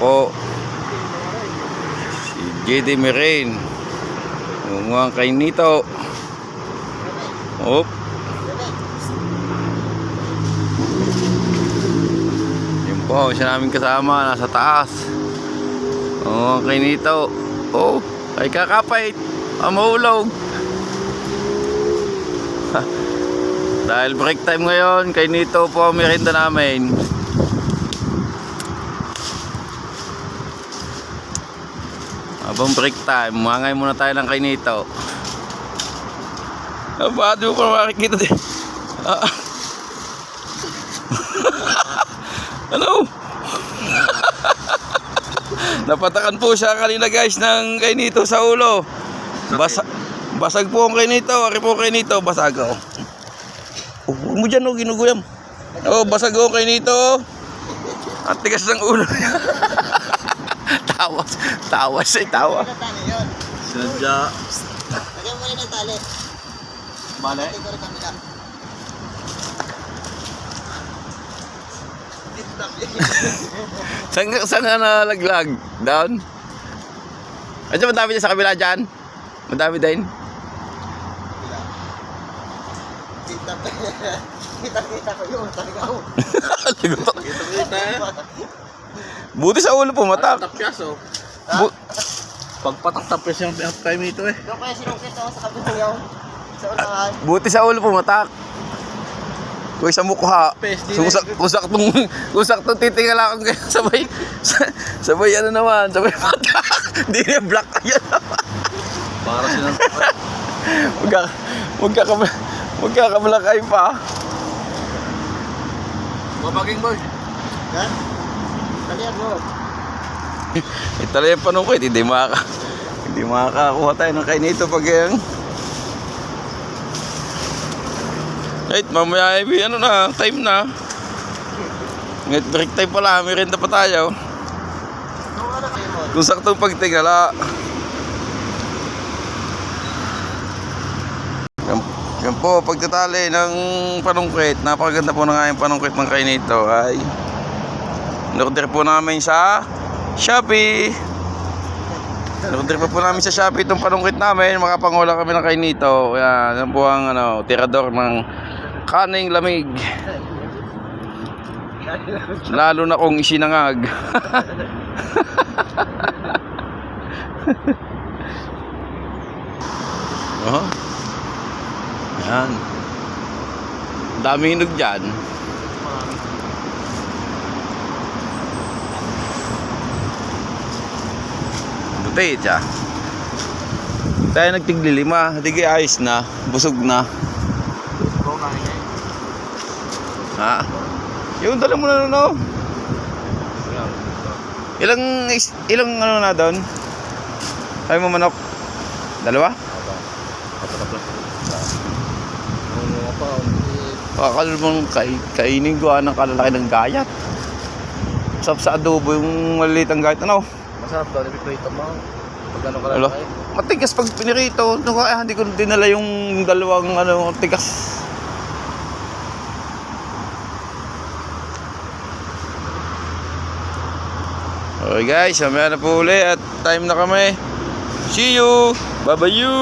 po. Si JD Mirain. Umuha kay Nito. Op. Yun po, siya namin kasama. Nasa taas. Umuha kay Nito. Oh, ay kakapait. Mahulog. Dahil break time ngayon, kay Nito po ang merienda namin. Habang break time, mangay muna tayo ng kay Nito. Di mo pa makikita din. Ano? Napatakan po siya kanina guys ng kay Nito sa ulo. Basag po ang kay Nito. Ari po kay Nito, basag ako. Huwag mo dyan, ginuguyam. Basag ako kay Nito. At tigas ng ulo niya. Tawas ay tawa. Sadya. Lagyan mo rin ng tali. Bale? Saan ka nalaglag? Down? Andiyan madami dyan sa kabila dyan? Madami din? Kita ko yun, talaga ako. Buti sa ulo pumatak. Tapyas oh. Pagpatak-tapyas yung kay Nito eh. Doon kaya sinungkit ako sa kabilang yaw. Sa unahan. Buti sa ulo pumatak. Kuy sa mukha. Kung saktong titingala kang ganyan sabay ano naman, sabay patak. Hindi niya black yan. Para silang Magkakablak ay pa. Babaging boy. Ha? Talihan mo. Itala yung panungkit, hindi makakakuha tayo ng kay Nito pag yung right, mamaya ano na, time na. Ngayon break time pala, merienda pa tayo. Kung saktong pagtingala. Yan po, pagtatali ng panungkit. Napakaganda po na nga yung panungkit ng kay Nito ay in-order po namin sa Shopee. In-order po namin sa Shopee itong panungkit namin. Makapangula kami ng kay Nito. Yan po ang tirador ng kaning lamig. Lalo na kung isinangag. Oh. Yan. Daming hinog dyan. Buti siya. Tayo nagtiglilima. Hindi ayos na. Busog na. Ha? Yung dala mo na no? Ilang ano na doon? Sabi mo manok? Dalawa? Akala mong kainin ko ng kalalaki ng gayat. Masarap sa adobo yung maliliit ang gayat. Ano? Masarap daw, nipipirito mo. Pag ano ka Hello? lang. Matigas pag pinirito. Hindi ko dinala yung dalawang tigas. Okay guys, mamaya na po uli at time na kami. See you! Bye-bye you!